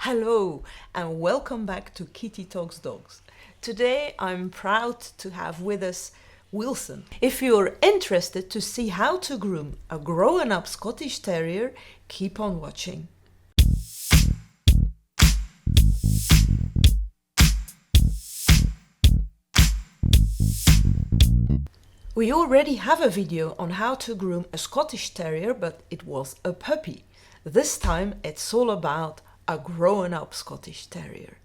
Hello and welcome back to Kitty Talks Dogs. Today I'm proud to have with us Wilson. If you're interested to see how to groom a grown-up Scottish Terrier, keep on watching. We already have a video on how to groom a Scottish Terrier, but it was a puppy. This time it's all about a grown-up Scottish Terrier.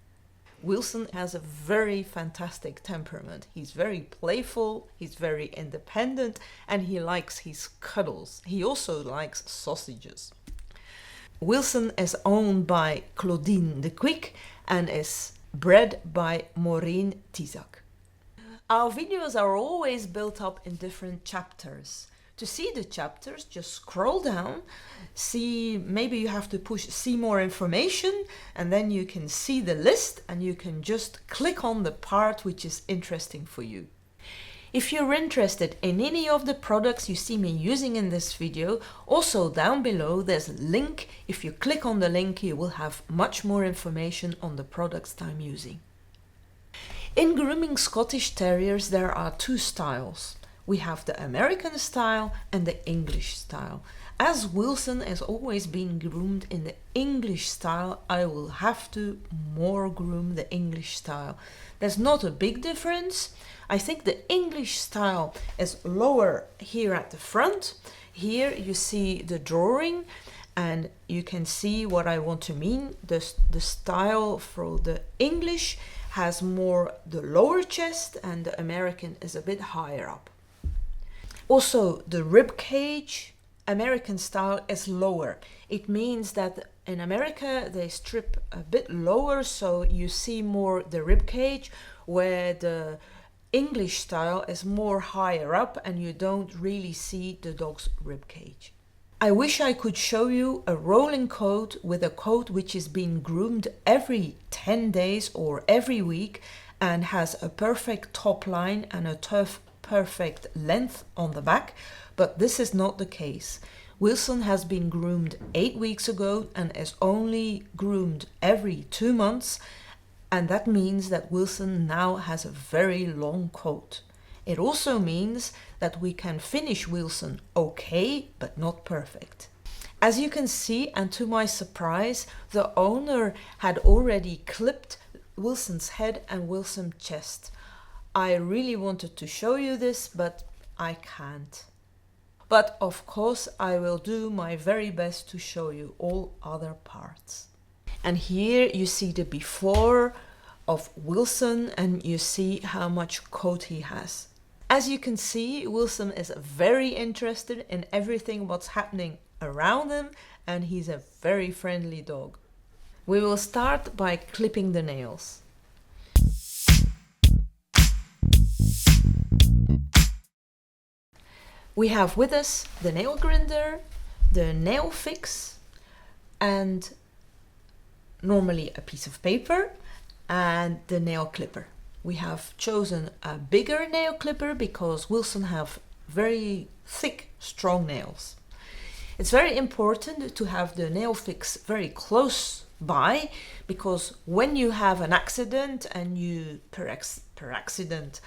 Wilson has a very fantastic temperament. He's very playful, he's very independent, and he likes his cuddles. He also likes sausages. Wilson is owned by Claudine de Quick and is bred by Maureen Tizak. Our videos are always built up in different chapters. To see the chapters, just scroll down, maybe you have to push see more information, and then you can see the list and you can just click on the part which is interesting for you. If you're interested in any of the products you see me using in this video, also down below there's a link. If you click on the link, you will have much more information on the products I'm using. In grooming Scottish Terriers there are two styles. We have the American style and the English style. As Wilson has always been groomed in the English style, I will have to more groom the English style. There's not a big difference. I think the English style is lower here at the front. Here you see the drawing and you can see what I want to mean. The style for the English has more the lower chest and the American is a bit higher up. Also, the rib cage, American style, is lower. It means that in America they strip a bit lower, so you see more the rib cage, where the English style is more higher up and you don't really see the dog's rib cage. I wish I could show you a rolling coat with a coat which is being groomed every 10 days or every week and has a perfect top line and a perfect length on the back, but this is not the case. Wilson has been groomed 8 weeks ago and is only groomed every 2 months, and that means that Wilson now has a very long coat. It also means that we can finish Wilson okay, but not perfect. As you can see, and to my surprise, the owner had already clipped Wilson's head and Wilson's chest. I really wanted to show you this, but I can't. But of course I will do my very best to show you all other parts. And here you see the before of Wilson and you see how much coat he has. As you can see, Wilson is very interested in everything what's happening around him and he's a very friendly dog. We will start by clipping the nails. We have with us the nail grinder, the nail fix, and normally a piece of paper, and the nail clipper. We have chosen a bigger nail clipper because Wilson have very thick, strong nails. It's very important to have the nail fix very close by, because when you have an accident and you per accident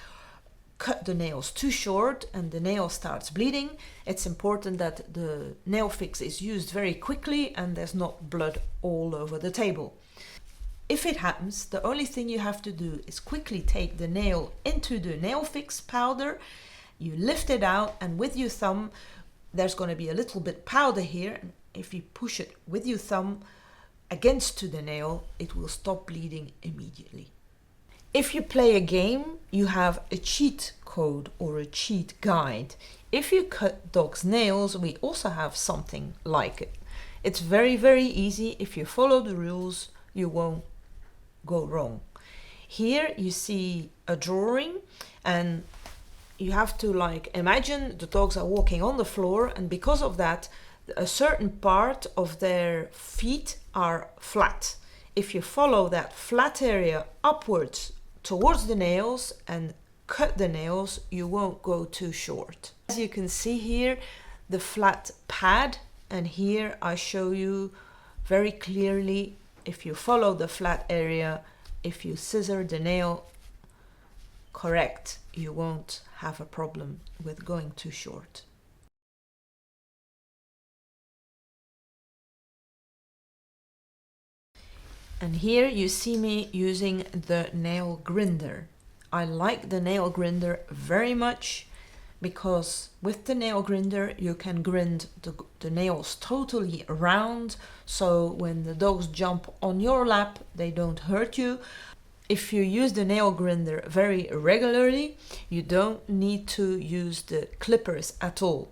cut the nails too short and the nail starts bleeding, it's important that the nail fix is used very quickly and there's not blood all over the table. If it happens, the only thing you have to do is quickly take the nail into the nail fix powder, you lift it out, and with your thumb, there's going to be a little bit powder here, and if you push it with your thumb against to the nail, it will stop bleeding immediately. If you play a game, you have a cheat code or a cheat guide. If you cut dogs' nails, we also have something like it. It's very, very easy. If you follow the rules, you won't go wrong. Here you see a drawing and you have to imagine the dogs are walking on the floor, and because of that, a certain part of their feet are flat. If you follow that flat area upwards towards the nails and cut the nails, you won't go too short. As you can see here, the flat pad, and here I show you very clearly if you follow the flat area, if you scissor the nail correct, you won't have a problem with going too short. And here you see me using the nail grinder. I like the nail grinder very much because with the nail grinder you can grind the nails totally round, so when the dogs jump on your lap they don't hurt you. If you use the nail grinder very regularly, you don't need to use the clippers at all.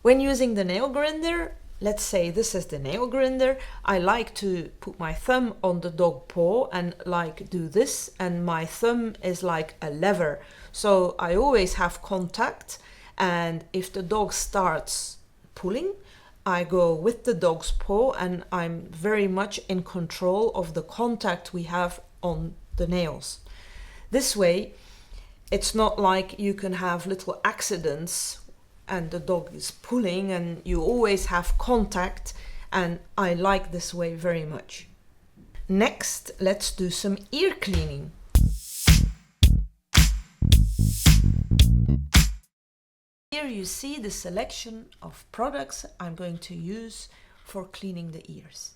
When using the nail grinder, let's say this is the nail grinder, I like to put my thumb on the dog paw and like do this, and my thumb is like a lever. So I always have contact, and if the dog starts pulling, I go with the dog's paw and I'm very much in control of the contact we have on the nails. This way, it's not like you can have little accidents and the dog is pulling, and you always have contact, and I like this way very much. Next, let's do some ear cleaning. Here you see the selection of products I'm going to use for cleaning the ears.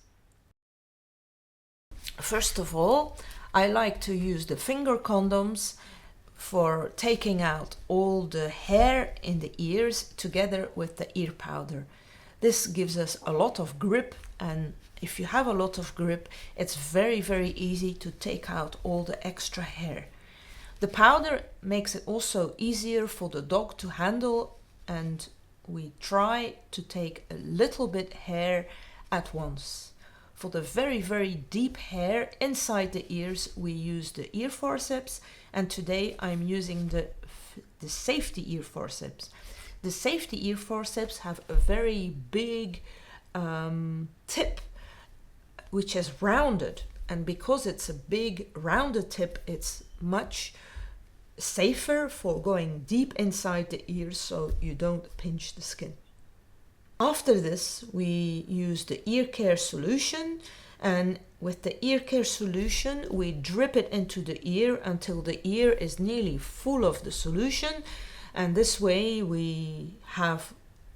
First of all, I like to use the finger condoms for taking out all the hair in the ears together with the ear powder. This gives us a lot of grip, and if you have a lot of grip, it's very easy to take out all the extra hair. The powder makes it also easier for the dog to handle, and we try to take a little bit hair at once. For the very deep hair inside the ears, we use the ear forceps, and today I'm using the safety ear forceps. The safety ear forceps have a very big tip, which is rounded, and because it's a big rounded tip, it's much safer for going deep inside the ears so you don't pinch the skin. After this, we use the ear care solution, and with the ear care solution we drip it into the ear until the ear is nearly full of the solution, and this way we have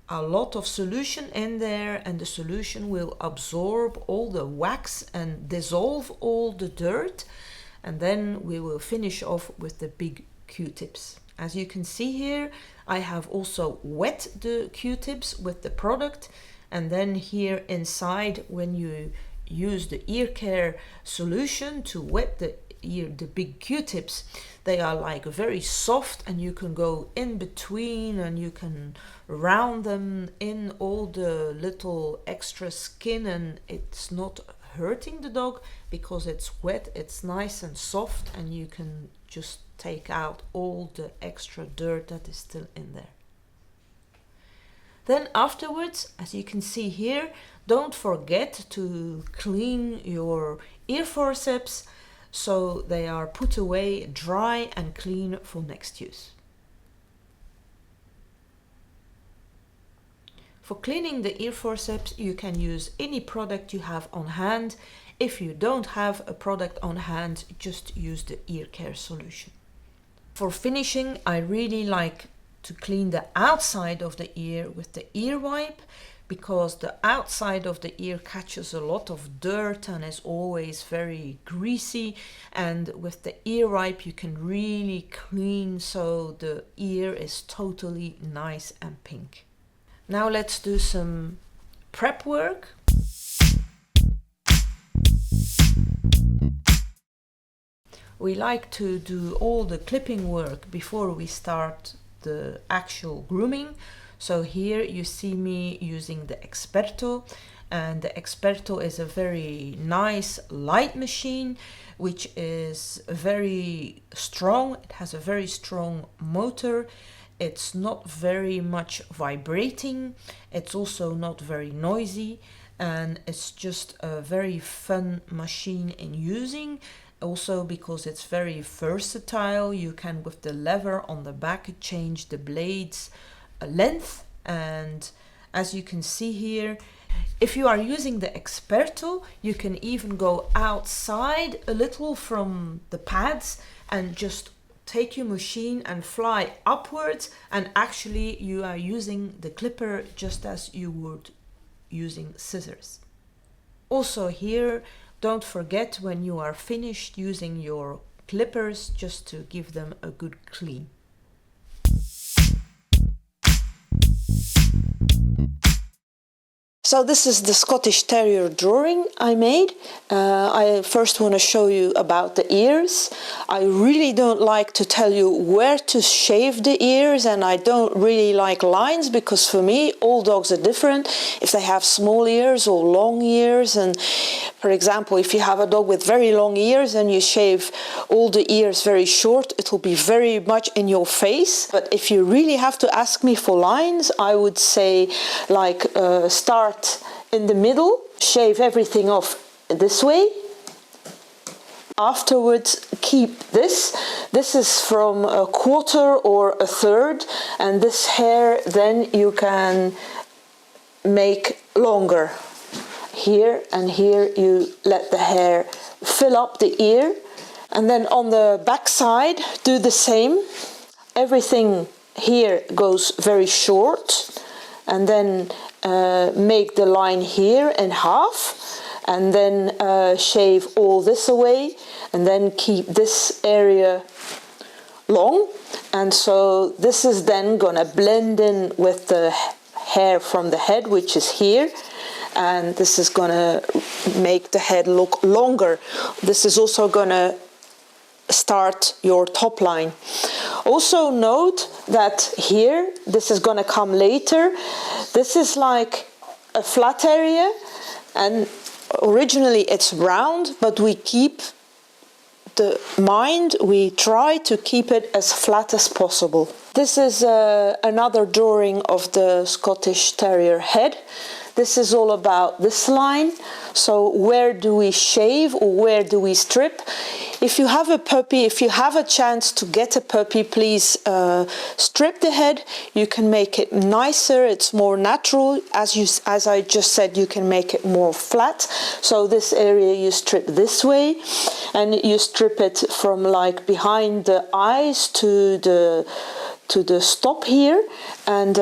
a lot of solution in there, and the solution will absorb all the wax and dissolve all the dirt, and then we will finish off with the big Q-tips. As you can see here, I have also wet the Q-tips with the product, and then here inside, when you use the ear care solution to wet the ear, the big Q-tips, they are like very soft, and you can go in between and you can round them in all the little extra skin, and it's not hurting the dog because it's wet, it's nice and soft, and you can just take out all the extra dirt that is still in there. Then afterwards, as you can see here, don't forget to clean your ear forceps so they are put away dry and clean for next use. For cleaning the ear forceps, you can use any product you have on hand. If you don't have a product on hand, just use the ear care solution. For finishing, I really like to clean the outside of the ear with the ear wipe, because the outside of the ear catches a lot of dirt and is always very greasy, and with the ear wipe you can really clean so the ear is totally nice and pink. Now let's do some prep work. We like to do all the clipping work before we start the actual grooming. So here you see me using the Experto, and the Experto is a very nice light machine which is very strong. It has a very strong motor. It's not very much vibrating. It's also not very noisy, and it's just a very fun machine in using. Also because it's very versatile, you can with the lever on the back change the blades length, and as you can see here, If you are using the Experto, you can even go outside a little from the pads and just take your machine and fly upwards, and actually you are using the clipper just as you would using scissors. Also here, don't forget when you are finished using your clippers just to give them a good clean. So this is the Scottish Terrier drawing I made. I first want to show you about the ears. I really don't like to tell you where to shave the ears, and I don't really like lines, because for me all dogs are different. If they have small ears or long ears, and for example if you have a dog with very long ears and you shave all the ears very short, it will be very much in your face. But if you really have to ask me for lines, I would say like start in the middle, shave everything off this way. Afterwards keep this. This is from a quarter or a third, and this hair then you can make longer. Here and here you let the hair fill up the ear, and then on the back side do the same. Everything here goes very short, and then make the line here in half, and then shave all this away, and then keep this area long. And so this is then gonna blend in with the hair from the head, which is here, and this is gonna make the head look longer. This is also gonna start your top line. Also note that here, this is going to come later, this is like a flat area, and originally it's round, but we keep the mind, we try to keep it as flat as possible. This is another drawing of the Scottish Terrier head. This is all about this line. So where do we shave or where do we strip? If you have a puppy, if you have a chance to get a puppy, please strip the head. You can make it nicer, it's more natural. As I just said, you can make it more flat. So this area you strip this way, and you strip it from like behind the eyes to the stop here, and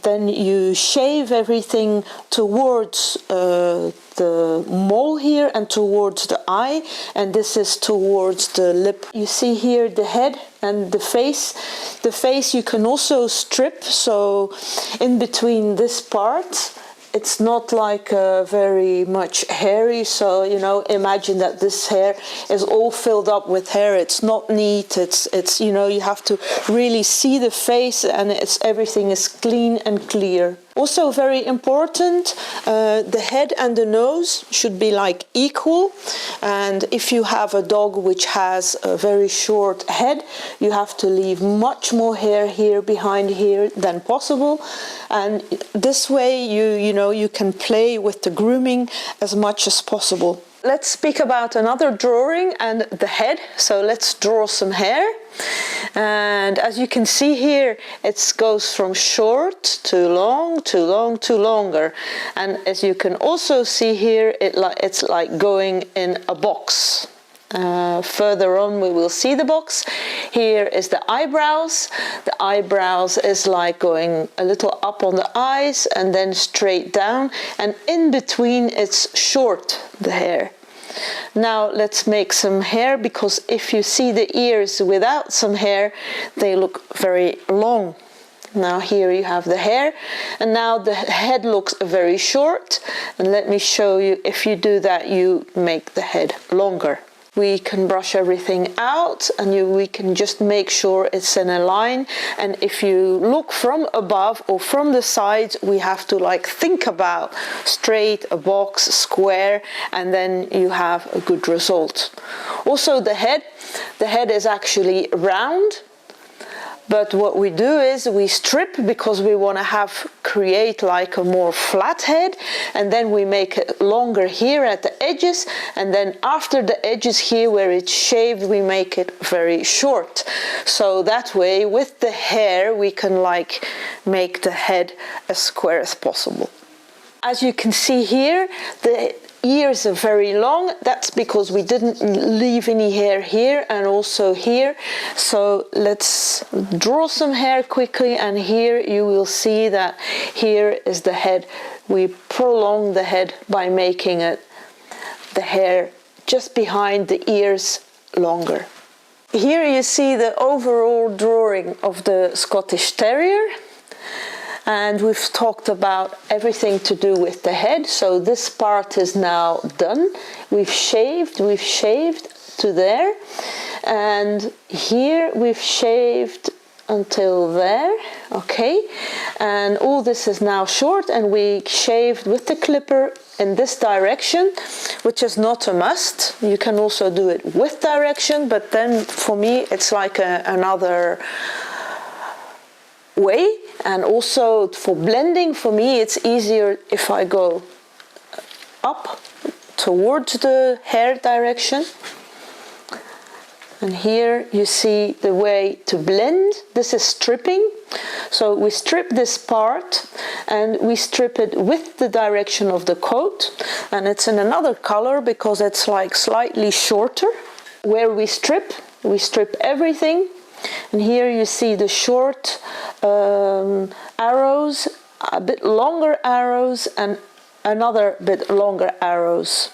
then you shave everything towards the mole here and towards the eye, and this is towards the lip. You see here the head and the face. The face you can also strip, so in between this part it's not like very much hairy, so you know, imagine that this hair is all filled up with hair. It's not neat, it's you know, you have to really see the face, and everything is clean and clear. Also very important, the head and the nose should be like equal, and if you have a dog which has a very short head, you have to leave much more hair here behind here than possible, and this way you know, you can play with the grooming as much as possible. Let's speak about another drawing and the head. So let's draw some hair. And as you can see here, it goes from short to long to long to longer. And as you can also see here, it's like going in a box. Further on we will see the box. Here is the eyebrows. The eyebrows is like going a little up on the eyes and then straight down, and in between it's short, the hair. Now let's make some hair, because if you see the ears without some hair, they look very long. Now here you have the hair, and now the head looks very short, and let me show you, if you do that you make the head longer. We can brush everything out, and we can just make sure it's in a line. And if you look from above or from the sides, we have to like think about straight, a box, square, and then you have a good result. Also the head is actually round. But what we do is we strip, because we want to create like a more flat head, and then we make it longer here at the edges, and then after the edges here where it's shaved, we make it very short. So that way with the hair we can like make the head as square as possible. As you can see here, the ears are very long. That's because we didn't leave any hair here and also here. So let's draw some hair quickly, and here you will see that here is the head. We prolong the head by making it, the hair just behind the ears, longer. Here you see the overall drawing of the Scottish Terrier. And we've talked about everything to do with the head, so this part is now done. We've shaved to there, and here we've shaved until there, okay? And all this is now short, and we shaved with the clipper in this direction, which is not a must. You can also do it with direction, but then for me it's like another way. And also for blending, for me it's easier if I go up towards the hair direction. And here you see the way to blend. This is stripping. So we strip this part and we strip it with the direction of the coat, and it's in another color because it's like slightly shorter. Where we strip everything. And here you see the short arrows, a bit longer arrows, and another bit longer arrows.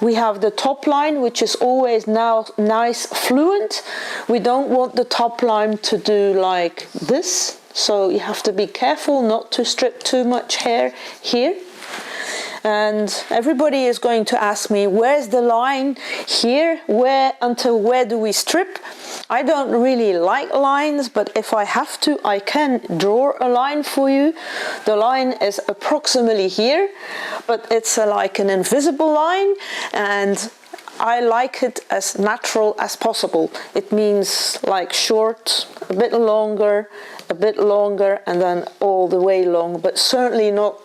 We have the top line, which is always now nice fluent. We don't want the top line to do like this, so you have to be careful not to strip too much hair here. And everybody is going to ask me, where's the line here? Until where do we strip? I don't really like lines, but if I have to, I can draw a line for you. The line is approximately here, but it's like an invisible line, and I like it as natural as possible. It means like short, a bit longer, and then all the way long, but certainly not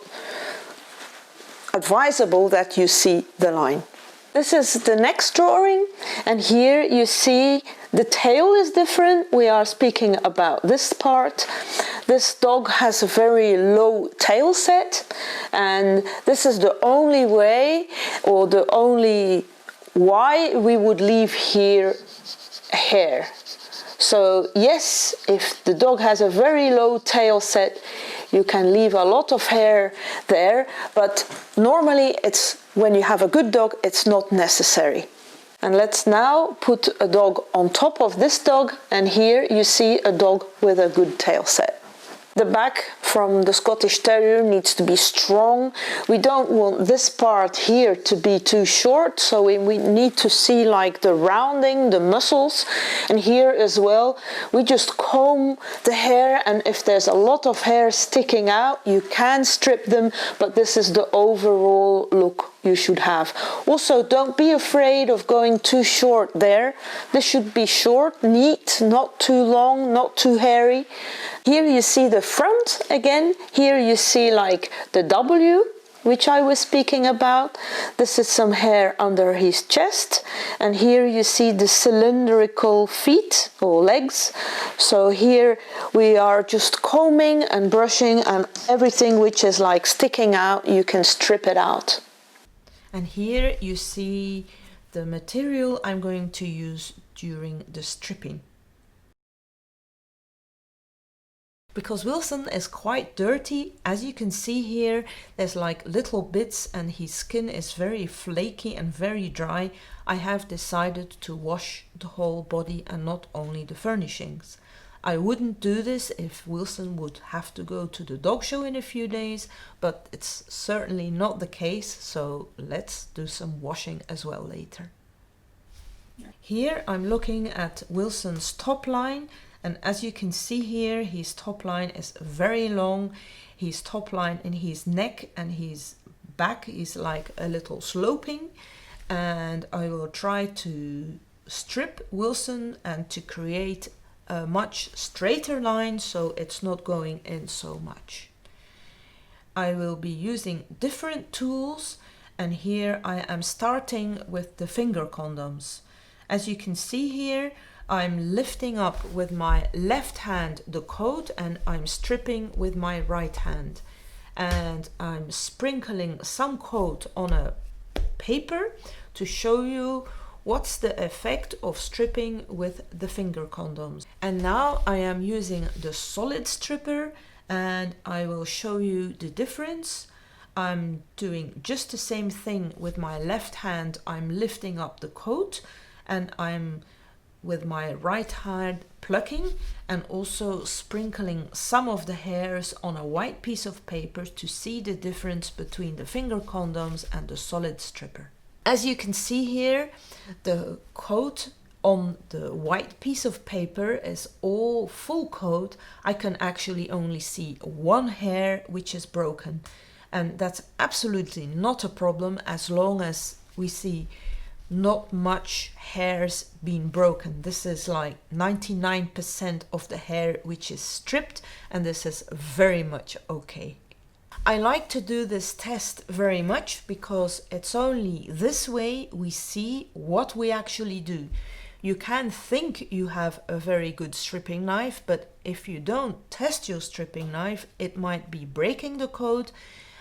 advisable that you see the line. This is the next drawing, and here you see the tail is different. We are speaking about this part. This dog has a very low tail set, and this is the only way, or the only why we would leave here hair. So yes, if the dog has a very low tail set, you can leave a lot of hair there, but normally it's when you have a good dog, it's not necessary. And let's now put a dog on top of this dog, and here you see a dog with a good tail set. The back from the Scottish Terrier needs to be strong. We don't want this part here to be too short, so we need to see like the rounding, the muscles. And here as well, we just comb the hair, and if there's a lot of hair sticking out, you can strip them, but this is the overall look you should have. Also, don't be afraid of going too short there. This should be short, neat, not too long, not too hairy. Here you see the front again. Here you see like the W, which I was speaking about. This is some hair under his chest. And here you see the cylindrical feet or legs. So here we are just combing and brushing, and everything which is like sticking out, you can strip it out. And here you see the material I'm going to use during the stripping. Because Wilson is quite dirty, as you can see here, there's like little bits and his skin is very flaky and very dry. I have decided to wash the whole body and not only the furnishings. I wouldn't do this if Wilson would have to go to the dog show in a few days, but it's certainly not the case, so let's do some washing as well later. Here I'm looking at Wilson's top line, and as you can see here, his top line is very long. His top line in his neck and his back is like a little sloping, and I will try to strip Wilson and to create a much straighter line so it's not going in so much. I will be using different tools, and here I am starting with the finger condoms. As you can see here, I'm lifting up with my left hand the coat and I'm stripping with my right hand. and I'm sprinkling some coat on a paper to show you what's the effect of stripping with the finger condoms. And now I am using the solid stripper and I will show you the difference. I'm doing just the same thing with my left hand. I'm lifting up the coat and I'm with my right hand plucking and also sprinkling some of the hairs on a white piece of paper to see the difference between the finger condoms and the solid stripper. As you can see here, the coat on the white piece of paper is all full coat. I can actually only see one hair which is broken, and that's absolutely not a problem as long as we see not much hairs being broken. This is like 99% of the hair which is stripped, and this is very much okay. I like to do this test very much because it's only this way we see what we actually do. You can think you have a very good stripping knife, but if you don't test your stripping knife, it might be breaking the coat,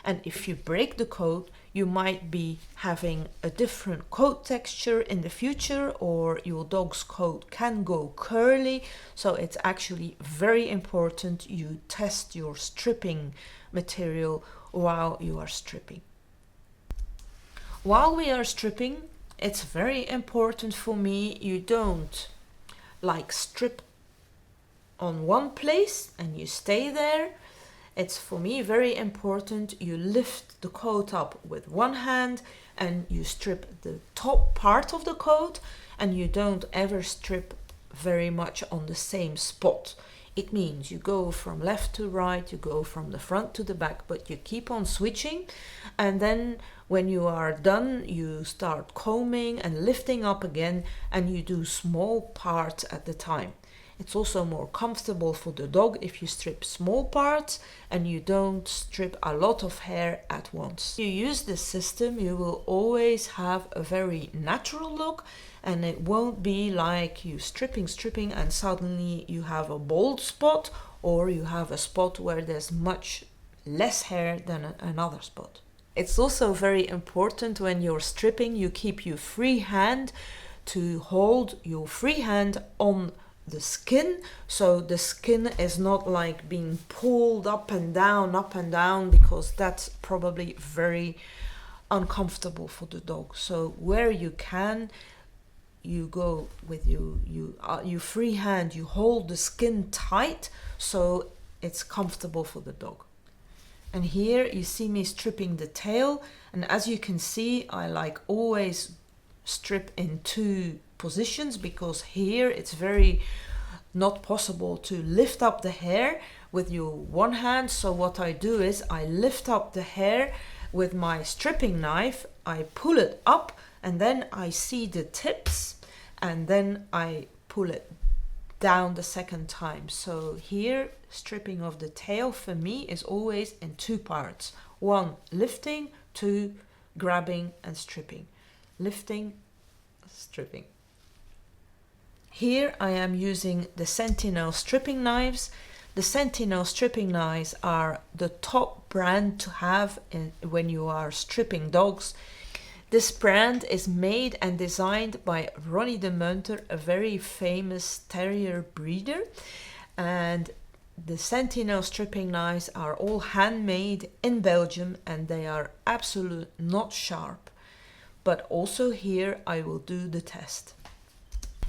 and if you break the coat, you might be having a different coat texture in the future, or your dog's coat can go curly. So it's actually very important you test your stripping material while you are stripping. While we are stripping, it's very important for me you don't like strip on one place and you stay there. It's for me very important you lift the coat up with one hand and you strip the top part of the coat, and you don't ever strip very much on the same spot. It means you go from left to right, you go from the front to the back, but you keep on switching, and then when you are done you start combing and lifting up again, and you do small parts at the time. It's also more comfortable for the dog if you strip small parts and you don't strip a lot of hair at once. If you use this system, you will always have a very natural look, and it won't be like you stripping and suddenly you have a bald spot, or you have a spot where there's much less hair than another spot. It's also very important when you're stripping you keep your free hand to hold your free hand on the skin, so the skin is not like being pulled up and down, because that's probably very uncomfortable for the dog. So where you can, you go with your free hand, you hold the skin tight so it's comfortable for the dog. And here you see me stripping the tail, and as you can see I like always strip in two positions, because here it's very not possible to lift up the hair with your one hand. So what I do is I lift up the hair with my stripping knife, I pull it up, and then I see the tips, and then I pull it down the second time. So here stripping of the tail for me is always in two parts: one lifting, two grabbing and stripping, lifting, stripping. Here I am using the Sentinel stripping knives. The Sentinel stripping knives are the top brand to have when you are stripping dogs. This brand is made and designed by Ronnie de Munter, a very famous terrier breeder, and the Sentinel stripping knives are all handmade in Belgium, and they are absolutely not sharp. But also here I will do the test.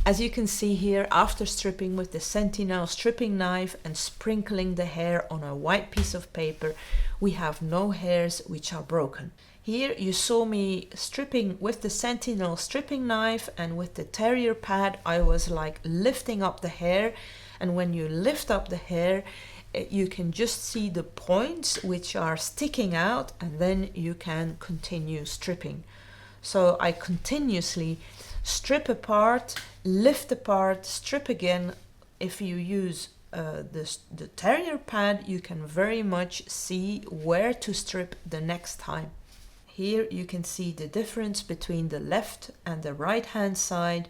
As you can see here, after stripping with the Sentinel stripping knife and sprinkling the hair on a white piece of paper, we have no hairs which are broken. Here you saw me stripping with the Sentinel stripping knife, and with the terrier pad I was like lifting up the hair, and when you lift up the hair you can just see the points which are sticking out, and then you can continue stripping. So I continuously strip apart, lift apart, strip again. If you use the terrier pad, you can very much see where to strip the next time. Here you can see the difference between the left and the right hand side,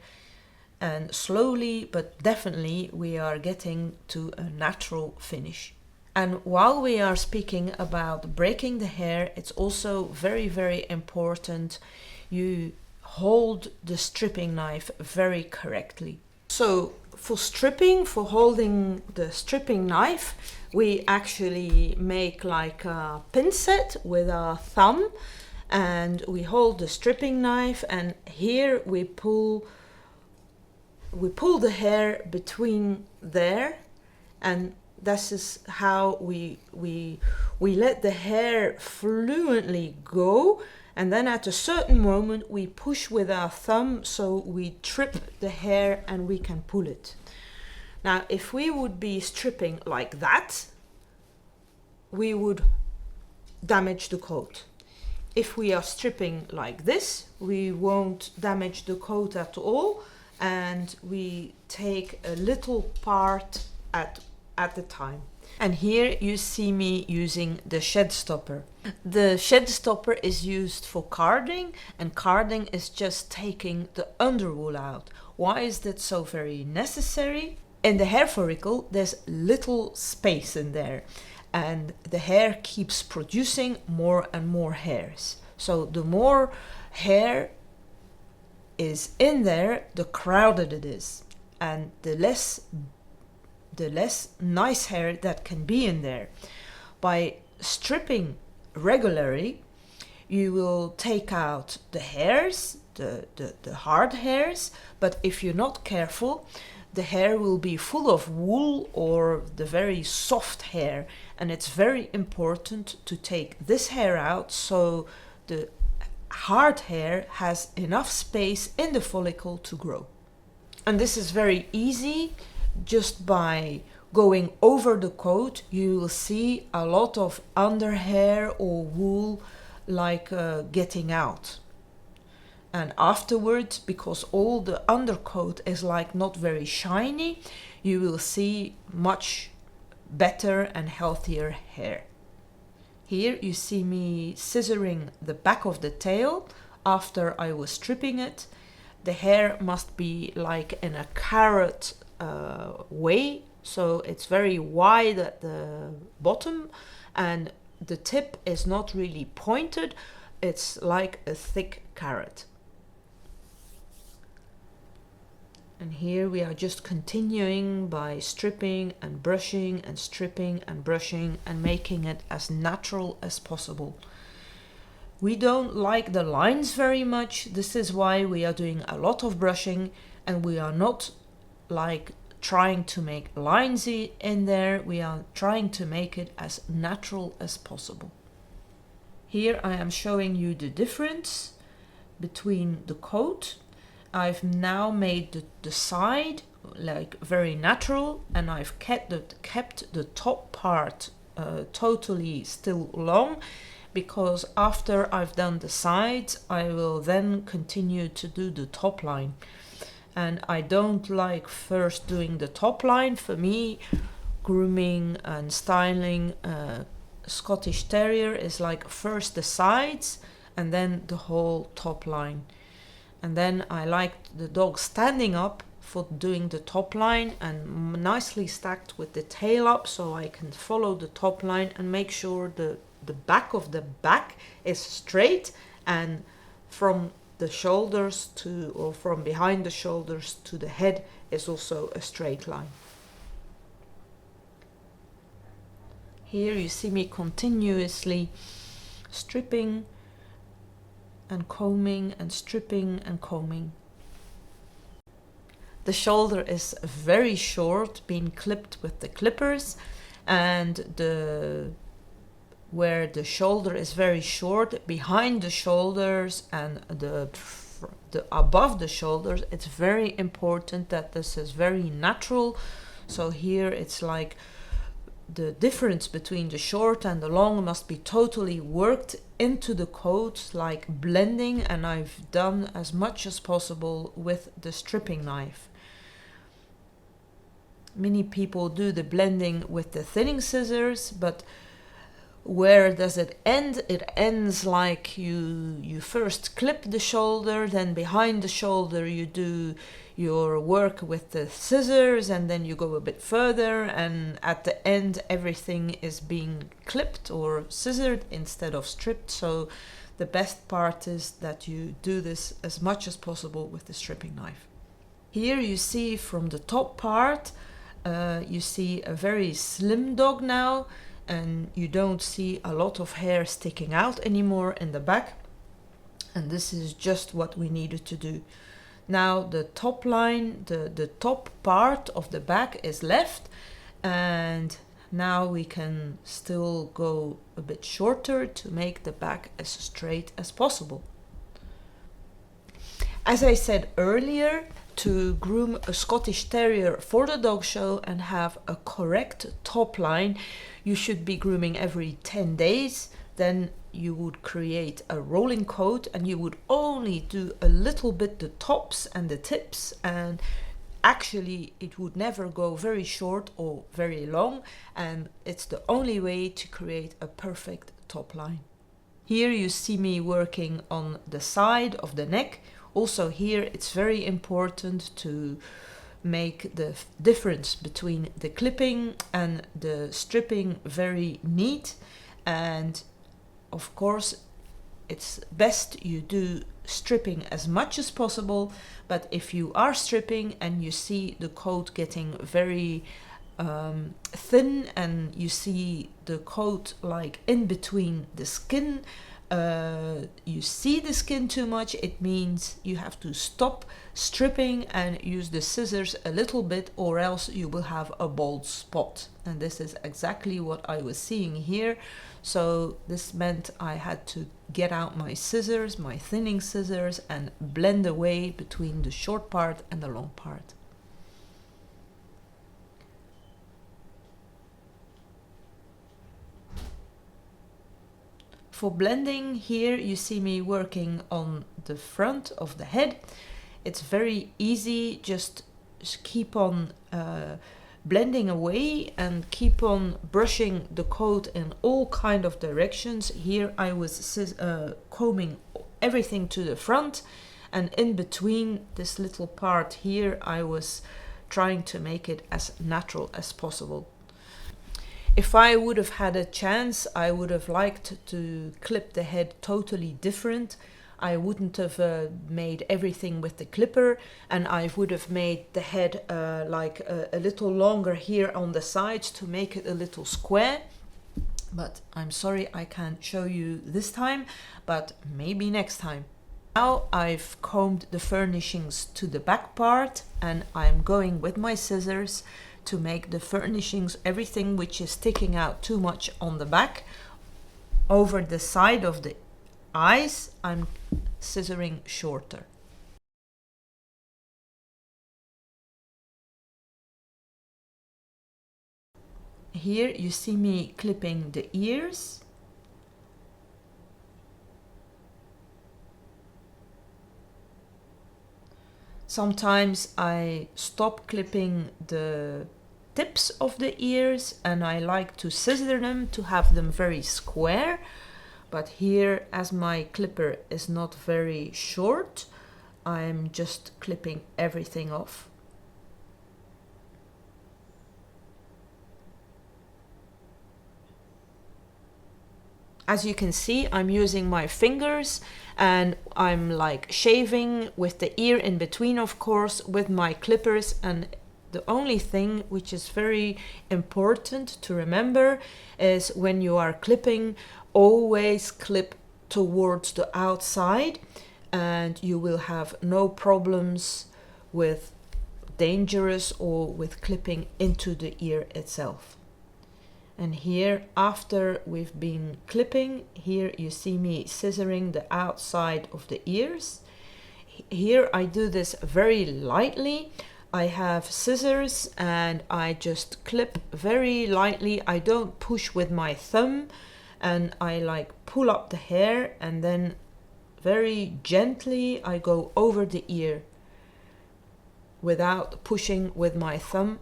and slowly but definitely we are getting to a natural finish. And while we are speaking about breaking the hair, it's also very, very important you hold the stripping knife very correctly. So for stripping, for holding the stripping knife, we actually make like a pin set with our thumb, and we hold the stripping knife, and here we pull the hair between there, and this is how we let the hair fluently go, and then at a certain moment we push with our thumb, so we trip the hair and we can pull it. Now if we would be stripping like that, we would damage the coat. If we are stripping like this, we won't damage the coat at all, and we take a little part at the time. And here you see me using the shed stopper. The shed stopper is used for carding, and carding is just taking the underwool out. Why is that so very necessary? In the hair follicle there's little space in there, and the hair keeps producing more and more hairs. So the more hair is in there, the crowded it is, and the less nice hair that can be in there. By stripping regularly, you will take out the hairs, the hard hairs, but if you're not careful, the hair will be full of wool or the very soft hair, and it's very important to take this hair out so the hard hair has enough space in the follicle to grow. And this is very easy. Just by going over the coat, you will see a lot of under hair or wool like getting out. And afterwards, because all the undercoat is like not very shiny, you will see much better and healthier hair. Here you see me scissoring the back of the tail after I was stripping it. The hair must be like in a carrot way, so it's very wide at the bottom, and the tip is not really pointed, it's like a thick carrot. And here we are just continuing by stripping and brushing and stripping and brushing and making it as natural as possible. We don't like the lines very much. This is why we are doing a lot of brushing, and we are not like trying to make lines in there. We are trying to make it as natural as possible. Here I am showing you the difference between the coat. I've now made the side like very natural, and I've kept the top part totally still long, because after I've done the sides I will then continue to do the top line. And I don't like first doing the top line. For me, grooming and styling Scottish Terrier is like first the sides and then the whole top line. And then I like the dog standing up for doing the top line and nicely stacked with the tail up, so I can follow the top line and make sure the back of the back is straight, and from the shoulders to, or from behind the shoulders to the head is also a straight line. Here you see me continuously stripping and combing and stripping and combing. The shoulder is very short, being clipped with the clippers, and where the shoulder is very short, behind the shoulders and the above the shoulders, it's very important that this is very natural. So here it's like the difference between the short and the long must be totally worked into the coat, like blending, and I've done as much as possible with the stripping knife. Many people do the blending with the thinning scissors, but Where does it end? It ends like you first clip the shoulder, then behind the shoulder you do your work with the scissors, and then you go a bit further, and at the end everything is being clipped or scissored instead of stripped. So the best part is that you do this as much as possible with the stripping knife. Here you see from the top part, you see a very slim dog now, and you don't see a lot of hair sticking out anymore in the back. And this is just what we needed to do. Now the top line, the top part of the back is left, and now we can still go a bit shorter to make the back as straight as possible. As I said earlier, to groom a Scottish Terrier for the dog show and have a correct top line, you should be grooming every 10 days. Then you would create a rolling coat, and you would only do a little bit the tops and the tips, and actually it would never go very short or very long, and it's the only way to create a perfect top line. Here you see me working on the side of the neck. Also here it's very important to make the difference between the clipping and the stripping very neat, and of course it's best you do stripping as much as possible, but if you are stripping and you see the coat getting very thin and you see the coat like in between the skin, you see the skin too much, it means you have to stop stripping and use the scissors a little bit, or else you will have a bald spot. And this is exactly what I was seeing here. So this meant I had to get out my scissors, my thinning scissors, and blend away between the short part and the long part. For blending, here you see me working on the front of the head. It's very easy, just keep on blending away and keep on brushing the coat in all kind of directions. Here I was combing everything to the front, and in between this little part here I was trying to make it as natural as possible. If I would have had a chance, I would have liked to clip the head totally different. I wouldn't have made everything with the clipper, and I would have made the head like a little longer here on the sides to make it a little square. But I'm sorry I can't show you this time, but maybe next time. Now I've combed the furnishings to the back part, and I'm going with my scissors to make the furnishings, everything which is sticking out too much on the back, over the side of the eyes, I'm scissoring shorter. Here you see me clipping the ears. Sometimes I stop clipping the tips of the ears and I like to scissor them to have them very square. But here, as my clipper is not very short, I'm just clipping everything off. As you can see, I'm using my fingers and I'm like shaving with the ear in between, of course, with my clippers. And the only thing which is very important to remember is when you are clipping, always clip towards the outside and you will have no problems with dangerous or with clipping into the ear itself. And here, after we've been clipping, here you see me scissoring the outside of the ears. Here I do this very lightly. I have scissors and I just clip very lightly. I don't push with my thumb, and I like pull up the hair and then very gently I go over the ear without pushing with my thumb,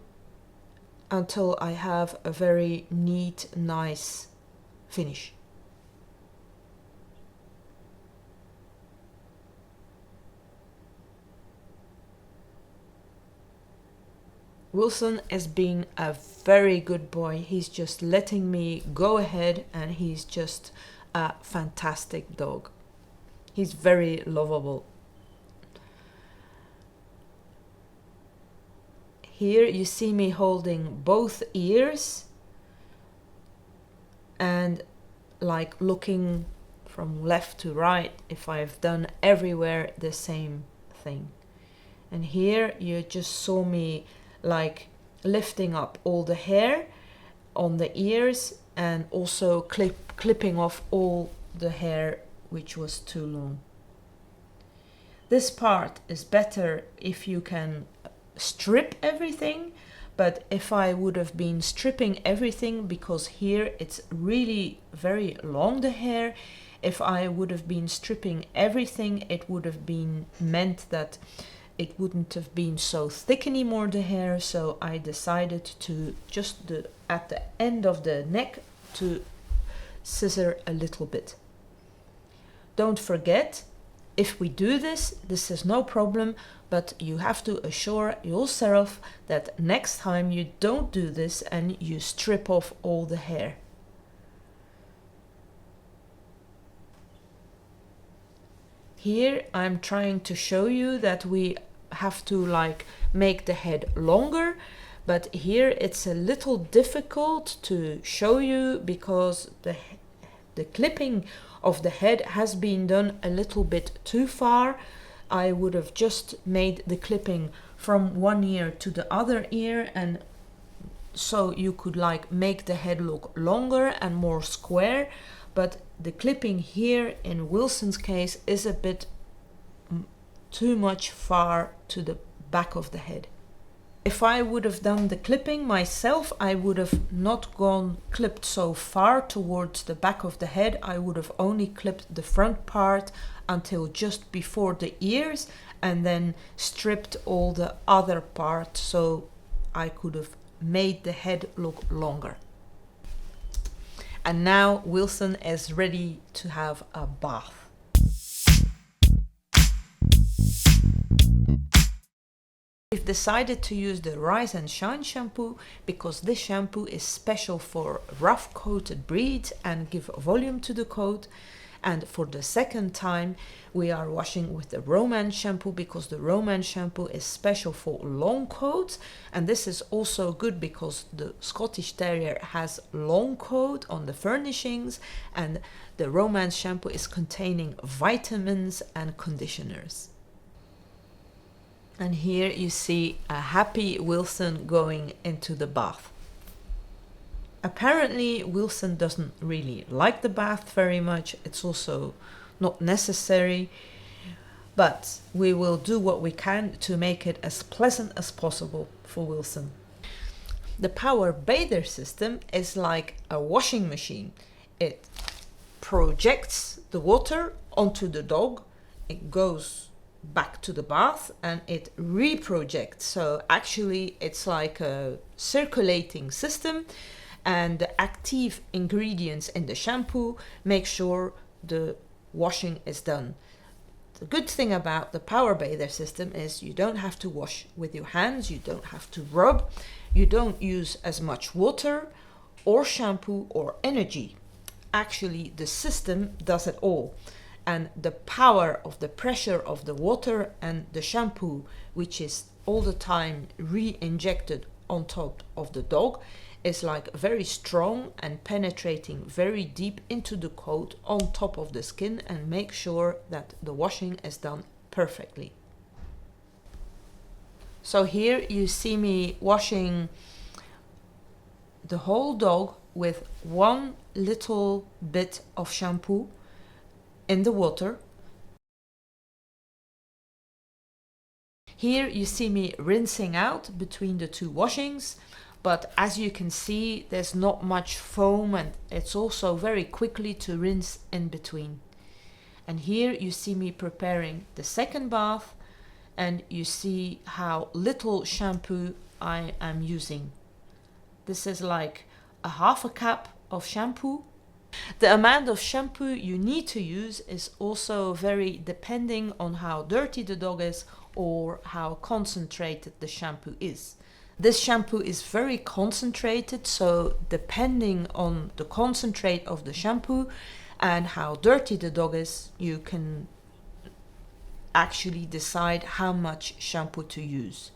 until I have a very neat, nice finish. Wilson is being a very good boy. He's just letting me go ahead, and he's just a fantastic dog. He's very lovable. Here you see me holding both ears and like looking from left to right if I've done everywhere the same thing. And here you just saw me like lifting up all the hair on the ears and also clipping off all the hair which was too long. This part is better if you can strip everything, but if I would have been stripping everything, because here it's really very long, the hair, if I would have been stripping everything, it would have been meant that it wouldn't have been so thick anymore, the hair. So I decided to just at the end of the neck to scissor a little bit. Don't forget, if we do this, this is no problem, but you have to assure yourself that next time you don't do this and you strip off all the hair. Here I'm trying to show you that we have to like make the head longer, but here it's a little difficult to show you because the clipping of the head has been done a little bit too far. I would have just made the clipping from one ear to the other ear, and so you could like make the head look longer and more square, but the clipping here in Wilson's case is a bit too much far to the back of the head. If I would have done the clipping myself, I would have not clipped so far towards the back of the head. I would have only clipped the front part until just before the ears and then stripped all the other part so I could have made the head look longer. And now Wilson is ready to have a bath. We've decided to use the Rise and Shine shampoo because this shampoo is special for rough coated breeds and give volume to the coat. And for the second time we are washing with the Romance shampoo because the Romance shampoo is special for long coats, and this is also good because the Scottish Terrier has long coat on the furnishings, and the Romance shampoo is containing vitamins and conditioners. And here you see a happy Wilson going into the bath. Apparently Wilson doesn't really like the bath very much. It's also not necessary, but we will do what we can to make it as pleasant as possible for Wilson. The Power Bather system is like a washing machine. It projects the water onto the dog, it goes back to the bath and it reprojects. So actually it's like a circulating system, and the active ingredients in the shampoo make sure the washing is done. The good thing about the Power Bather system is you don't have to wash with your hands, you don't have to rub, you don't use as much water or shampoo or energy. Actually the system does it all, and the power of the pressure of the water and the shampoo, which is all the time re-injected on top of the dog, is like very strong and penetrating very deep into the coat on top of the skin and make sure that the washing is done perfectly. So here you see me washing the whole dog with one little bit of shampoo in the water. Here you see me rinsing out between the two washings, but as you can see there's not much foam and it's also very quickly to rinse in between. And here you see me preparing the second bath, and you see how little shampoo I am using. This is like a half a cup of shampoo The amount of shampoo you need to use is also very depending on how dirty the dog is or how concentrated the shampoo is. This shampoo is very concentrated, so depending on the concentrate of the shampoo and how dirty the dog is, you can actually decide how much shampoo to use.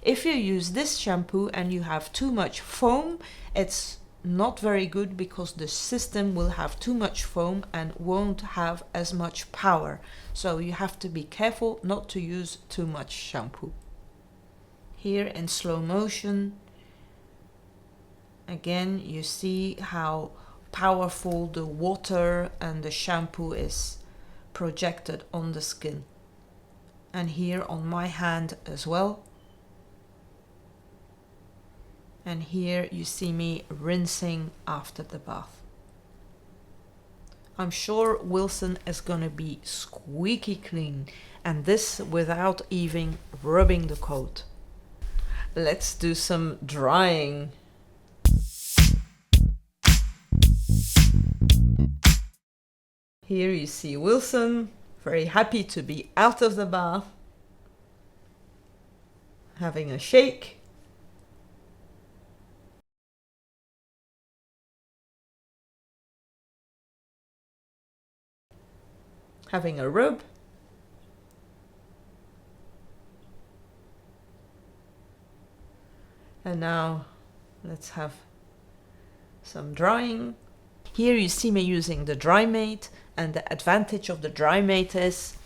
If you use this shampoo and you have too much foam, it's not very good because the system will have too much foam and won't have as much power. So you have to be careful not to use too much shampoo. Here in slow motion, again you see how powerful the water and the shampoo is projected on the skin. And here on my hand as well. And here you see me rinsing after the bath. I'm sure Wilson is gonna be squeaky clean, and this without even rubbing the coat. Let's do some drying. Here you see Wilson, very happy to be out of the bath, having a shake. Having a rub. And now let's have some drying. Here you see me using the dry mate, and the advantage of the dry mate is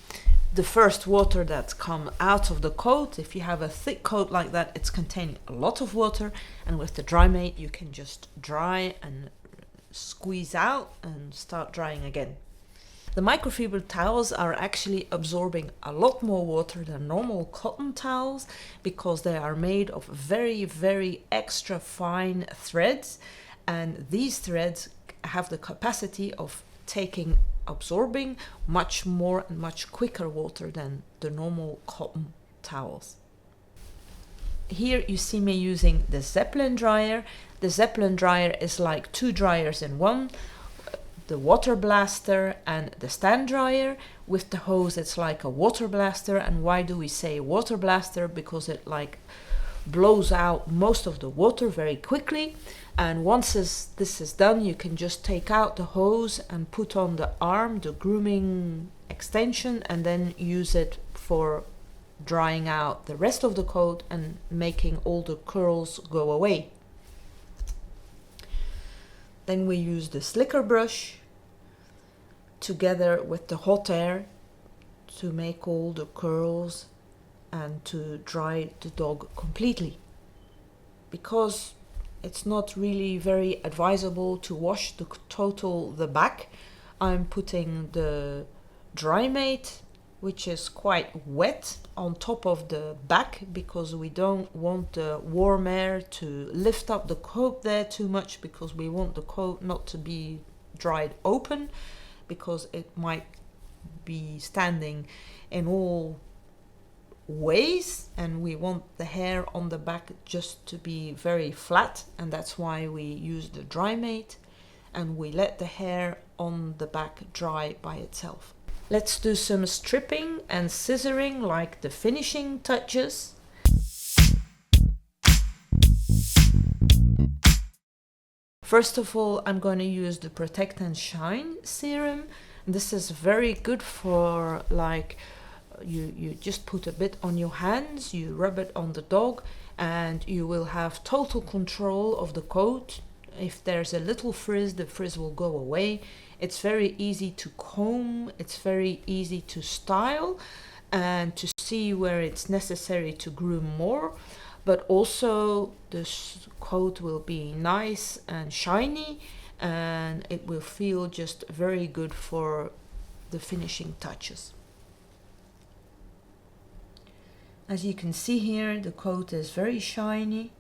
the first water that comes out of the coat. If you have a thick coat like that, it's containing a lot of water, and with the dry mate you can just dry and squeeze out and start drying again. The microfiber towels are actually absorbing a lot more water than normal cotton towels because they are made of very, very extra fine threads, and these threads have the capacity of absorbing much more and much quicker water than the normal cotton towels. Here you see me using the Zeppelin dryer. The Zeppelin dryer is like two dryers in one. The water blaster and the stand dryer. With the hose it's like a water blaster. And why do we say water blaster? Because it like blows out most of the water very quickly, and once this is done, you can just take out the hose and put on the arm, the grooming extension, and then use it for drying out the rest of the coat and making all the curls go away. Then we use the slicker brush together with the hot air to make all the curls and to dry the dog completely. Because it's not really very advisable to wash the back, I'm putting the dry mate, which is quite wet, on top of the back because we don't want the warm air to lift up the coat there too much, because we want the coat not to be dried open because it might be standing in all ways, and we want the hair on the back just to be very flat, and that's why we use the dry mate, and we let the hair on the back dry by itself. Let's do some stripping and scissoring, like the finishing touches. First of all, I'm going to use the Protect and Shine serum. This is very good for like you just put a bit on your hands, you rub it on the dog, and you will have total control of the coat. If there's a little frizz, the frizz will go away. It's very easy to comb, it's very easy to style, and to see where it's necessary to groom more. But also this coat will be nice and shiny, and it will feel just very good for the finishing touches. As you can see here, the coat is very shiny,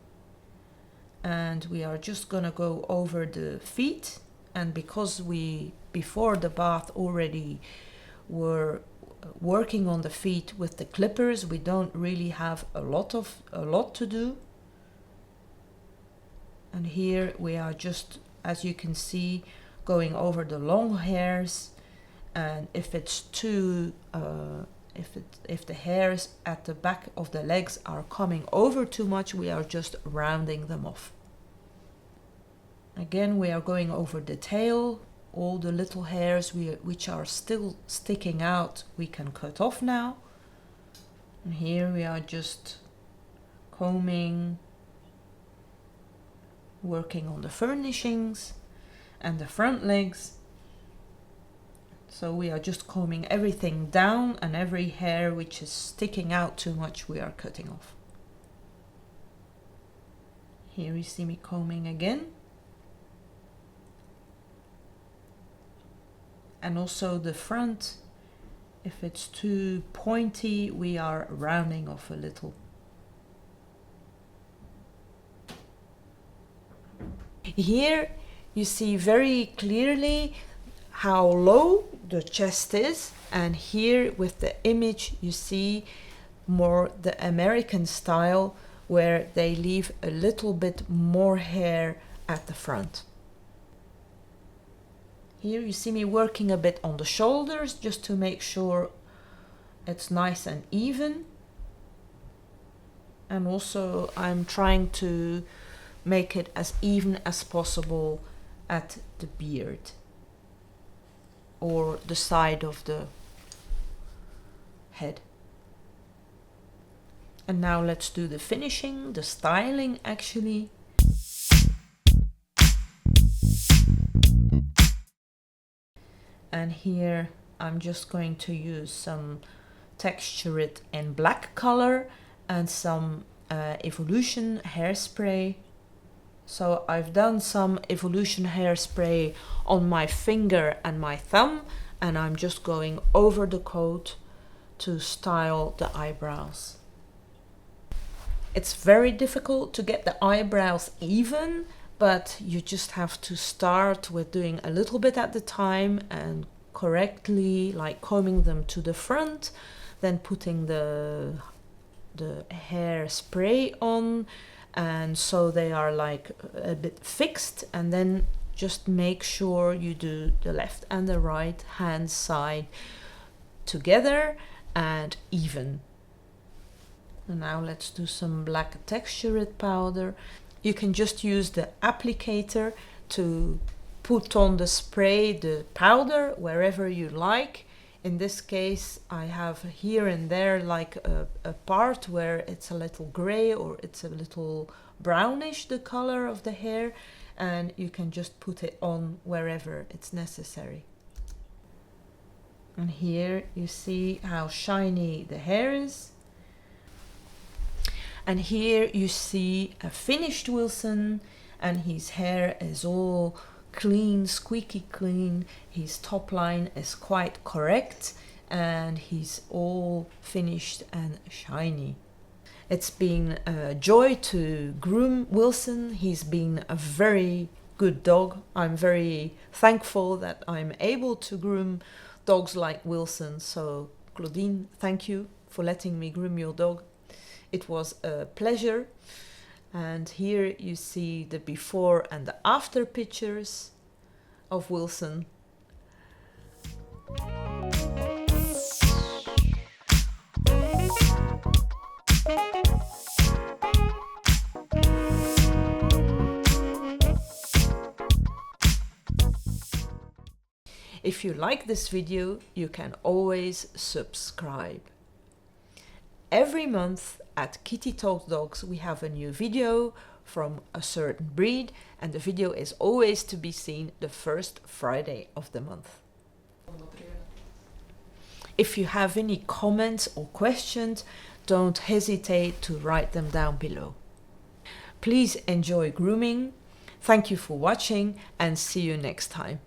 and we are just gonna go over the feet. And because we before the bath already were working on the feet with the clippers, we don't really have a lot to do. And here we are just, as you can see, going over the long hairs, and if it's too if the hairs at the back of the legs are coming over too much, we are just rounding them off. Again, we are going over the tail. All the little hairs which are still sticking out, we can cut off now. And here we are just combing, working on the furnishings and the front legs. So we are just combing everything down, and every hair which is sticking out too much we are cutting off. Here you see me combing again. And also the front, if it's too pointy, we are rounding off a little. Here you see very clearly how low the chest is, and here with the image you see more the American style, where they leave a little bit more hair at the front. Here you see me working a bit on the shoulders just to make sure it's nice and even. And also I'm trying to make it as even as possible at the beard or the side of the head. And now let's do the finishing, the styling actually. And here I'm just going to use some Texturit in black color and some Evolution hairspray. So I've done some Evolution hairspray on my finger and my thumb, and I'm just going over the coat to style the eyebrows. It's very difficult to get the eyebrows even, but you just have to start with doing a little bit at the time and correctly, like combing them to the front, then putting the hairspray on, and so they are like a bit fixed, and then just make sure you do the left and the right hand side together and even. And now let's do some black Texturit powder. You can just use the applicator to put on the spray, the powder, wherever you like. In this case, I have here and there like a part where it's a little gray or it's a little brownish, the color of the hair, and you can just put it on wherever it's necessary. And here you see how shiny the hair is. And here you see a finished Wilson, and his hair is all clean, squeaky clean. His top line is quite correct, and he's all finished and shiny. It's been a joy to groom Wilson. He's been a very good dog. I'm very thankful that I'm able to groom dogs like Wilson. So Claudine, thank you for letting me groom your dog. It was a pleasure. And here you see the before and the after pictures of Wilson. If you like this video, you can always subscribe. Every month at Kitty Talks Dogs we have a new video from a certain breed, and the video is always to be seen the first Friday of the month. If you have any comments or questions, don't hesitate to write them down below. Please enjoy grooming. Thank you for watching, and see you next time.